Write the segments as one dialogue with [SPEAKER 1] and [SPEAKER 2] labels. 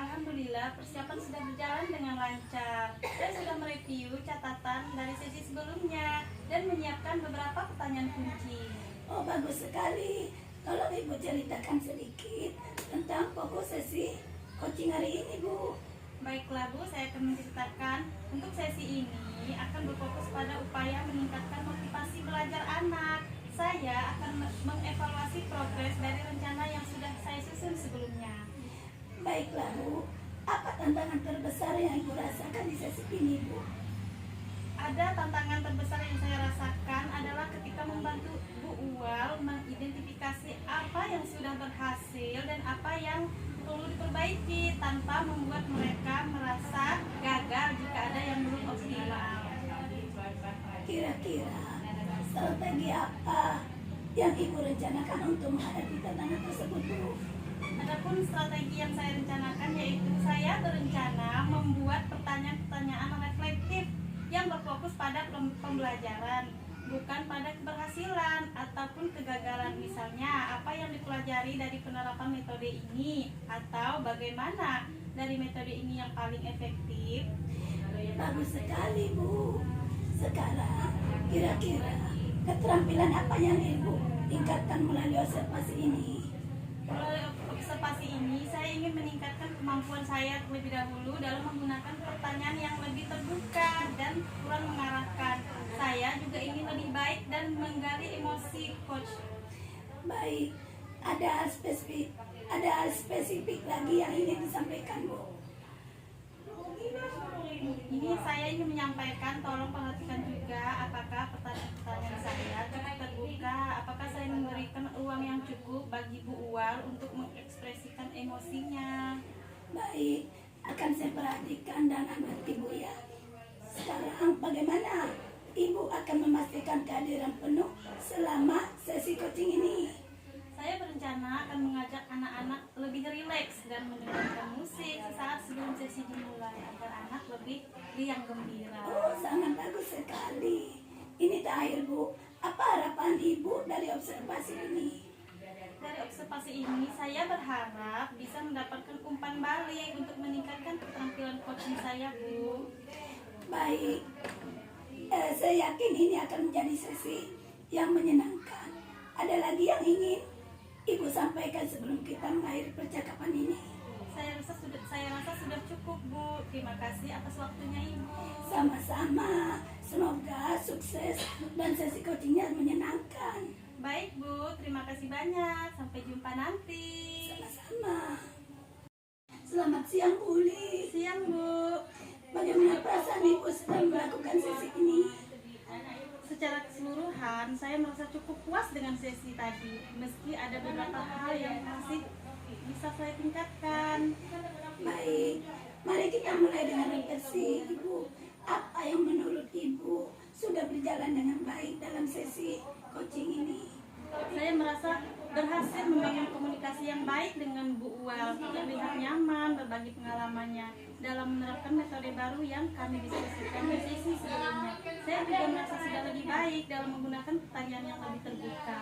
[SPEAKER 1] Alhamdulillah persiapan sudah berjalan dengan lancar. Saya sudah mereview catatan dari sesi sebelumnya dan menyiapkan beberapa pertanyaan kunci.
[SPEAKER 2] Oh, bagus sekali. Tolong Ibu ceritakan sedikit tentang fokus sesi coaching hari ini, Bu.
[SPEAKER 1] Baiklah Bu, saya akan menceritakan. Untuk sesi ini akan berfokus pada upaya meningkatkan motivasi belajar anak. Saya akan mengevaluasi progres dari rencana yang sudah saya susun sebelumnya.
[SPEAKER 2] Baiklah, Bu. Apa tantangan terbesar yang Ibu rasakan di sesi ini, Bu?
[SPEAKER 1] Ada tantangan terbesar yang saya rasakan adalah ketika membantu Bu Uwal mengidentifikasi apa yang sudah berhasil dan apa yang perlu diperbaiki tanpa membuat mereka merasa gagal jika ada yang belum optimal.
[SPEAKER 2] Kira-kira strategi apa yang Ibu rencanakan untuk menghadapi tantangan tersebut, Bu?
[SPEAKER 1] Adapun strategi yang saya rencanakan yaitu saya berencana membuat pertanyaan-pertanyaan reflektif yang berfokus pada pembelajaran, bukan pada keberhasilan ataupun kegagalan. Misalnya, apa yang dipelajari dari penerapan metode ini, atau bagaimana dari metode ini yang paling efektif.
[SPEAKER 2] Bagus sekali, Bu. Sekarang, kira-kira keterampilan apa yang Ibu tingkatkan melalui observasi ini?
[SPEAKER 1] Melalui observasi ini, saya ingin meningkatkan kemampuan saya terlebih dahulu dalam menggunakan pertanyaan yang lebih terbuka dan kurang mengarahkan. Saya juga ingin lebih baik dan menggali emosi coach.
[SPEAKER 2] Baik, ada hal spesifik lagi yang ingin disampaikan, Bu.
[SPEAKER 1] Ini saya ingin menyampaikan, tolong perhatikan juga apakah pertanyaan-pertanyaan saya cukup terbuka, apakah saya memberikan ruang yang cukup bagi Bu Uwal untuk mengekspresikan emosinya.
[SPEAKER 2] Baik, akan saya perhatikan dan amati, Bu, ya. Sekarang bagaimana Ibu akan memastikan kehadiran penuh selama sesi coaching ini?
[SPEAKER 1] Saya berencana akan mengajak anak-anak lebih rileks dan mendengarkan musik sesaat sebelum sesi dimulai agar anak lebih riang gembira.
[SPEAKER 2] Oh, sangat bagus sekali. Ini terakhir, Bu. Apa harapan Ibu dari observasi ini?
[SPEAKER 1] Dari observasi ini, saya berharap bisa mendapatkan umpan balik untuk meningkatkan keterampilan coaching saya, Bu.
[SPEAKER 2] Baik, saya yakin ini akan menjadi sesi yang menyenangkan. Ada lagi yang ingin Ibu sampaikan sebelum kita mengakhiri percakapan ini?
[SPEAKER 1] Saya rasa sudah cukup, Bu. Terima kasih atas waktunya, Ibu.
[SPEAKER 2] Sama-sama. Semoga sukses dan sesi coachingnya menyenangkan.
[SPEAKER 1] Baik, Bu. Terima kasih banyak. Sampai jumpa nanti.
[SPEAKER 2] Sama-sama. Selamat siang, Bu Uli.
[SPEAKER 1] Siang, Bu.
[SPEAKER 2] Bagaimana perasaan Ibu sedang melakukan sesi ini?
[SPEAKER 1] Secara keseluruhan, saya merasa cukup puas dengan sesi tadi. Meski ada beberapa hal yang masih bisa saya tingkatkan.
[SPEAKER 2] Baik, mari kita mulai dengan refleksi, Ibu. Apa yang menurut Ibu sudah berjalan dengan baik dalam sesi coaching ini?
[SPEAKER 1] Saya merasa berhasil membangun komunikasi yang baik dengan Bu Uwal, terlihat nyaman berbagi pengalamannya dalam menerapkan metode baru yang kami diskusikan di sesi sebelumnya. Saya juga merasa sudah lebih baik dalam menggunakan pertanyaan yang lebih terbuka.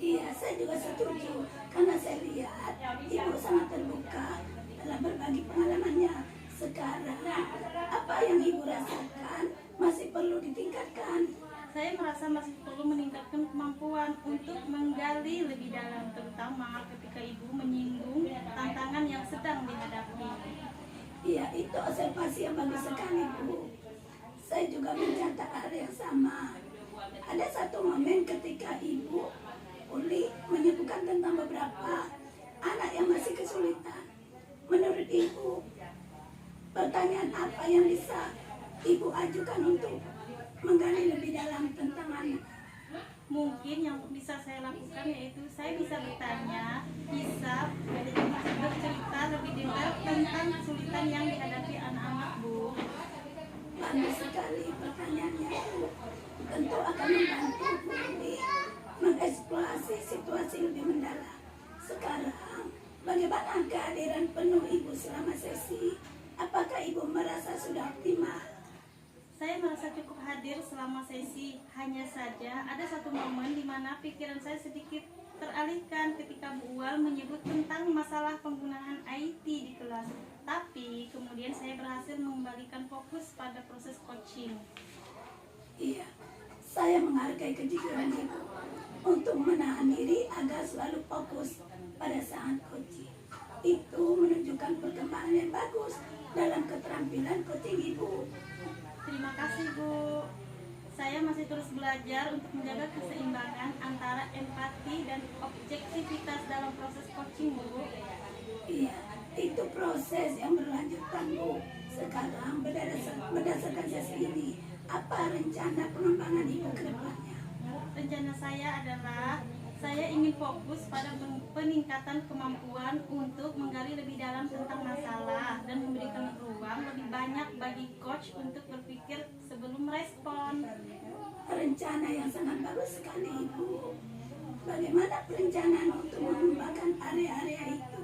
[SPEAKER 2] Iya, saya juga setuju karena saya lihat Ibu sangat terbuka dalam berbagi pengalamannya. Sekarang, apa yang Ibu rasakan masih perlu ditingkatkan?
[SPEAKER 1] Saya merasa masih perlu meningkatkan kemampuan untuk menggali lebih dalam, terutama ketika Ibu menyinggung tantangan yang sedang dihadapi.
[SPEAKER 2] Iya, itu observasi yang bagus sekali, Bu. Saya juga mencatat hal yang sama. Ada satu momen ketika Ibu Uli menyebutkan tentang beberapa anak yang masih kesulitan. Menurut Ibu, pertanyaan apa yang bisa Ibu ajukan untuk menggali lebih dalam tentang anak?
[SPEAKER 1] Mungkin yang bisa saya lakukan yaitu saya bisa bertanya, bisa bercerita lebih detail tentang kesulitan yang dihadapi anak-anak, Bu.
[SPEAKER 2] Bagus sekali pertanyaannya, Bu. Tentu akan membantu Bu Uli mengeksplorasi situasi lebih mendalam. Sekarang, bagaimana kehadiran penuh Ibu selama sesi? Apakah Ibu merasa sudah optimal?
[SPEAKER 1] Saya merasa cukup hadir selama sesi. Hanya saja ada satu momen di mana pikiran saya sedikit teralihkan ketika Bu Uwal menyebut tentang masalah penggunaan IT di kelas. Tapi kemudian saya berhasil mengembalikan fokus pada proses coaching.
[SPEAKER 2] Iya, saya menghargai kejujuran ibu untuk menahan diri agar selalu fokus pada saat coaching. Itu menunjukkan perkembangan yang bagus dalam keterampilan coaching ibu.
[SPEAKER 1] Terima kasih Bu. Saya masih terus belajar untuk menjaga keseimbangan antara empati dan objektivitas dalam proses coaching Bu.
[SPEAKER 2] Iya, itu proses yang berlanjutan Bu. Sekarang berdasarkan sesi ini, apa rencana pengembangan ibu ke depannya?
[SPEAKER 1] Rencana saya adalah saya ingin fokus pada peningkatan kemampuan untuk menggali lebih dalam tentang masalah dan memberikan ruang lebih banyak bagi coach untuk berpikir sebelum merespon.
[SPEAKER 2] Rencana yang sangat bagus sekali ibu. Bagaimana perencanaan untuk mengembangkan area-area itu?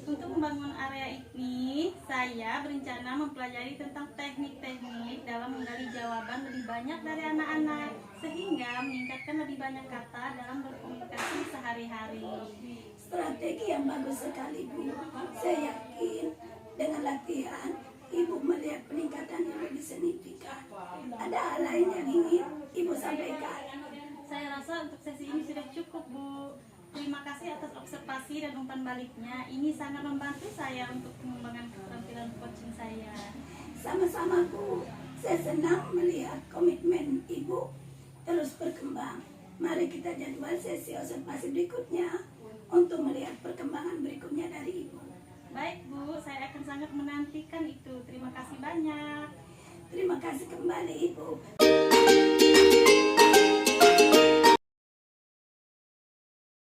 [SPEAKER 1] Untuk membangun area ini, saya berencana mempelajari tentang teknik-teknik dalam menggali jawaban lebih banyak dari anak-anak, sehingga meningkatkan lebih banyak kata dalam berkomunikasi sehari-hari.
[SPEAKER 2] Strategi yang bagus sekali Bu. Saya yakin dengan latihan ibu melihat peningkatan yang lebih signifikan. Ada hal lain yang ingin ibu sampaikan?
[SPEAKER 1] Saya rasa untuk sesi ini sudah cukup Bu. Terima kasih atas observasi dan umpan baliknya. Ini sangat membantu saya untuk mengembangkan keterampilan coaching saya.
[SPEAKER 2] Sama-sama Bu. Saya senang melihat komitmen ibu terus berkembang. Mari kita jadwal sesi observasi berikutnya untuk melihat perkembangan berikutnya dari ibu.
[SPEAKER 1] Baik Bu, saya akan sangat menantikan itu. Terima kasih banyak.
[SPEAKER 2] Terima kasih kembali ibu.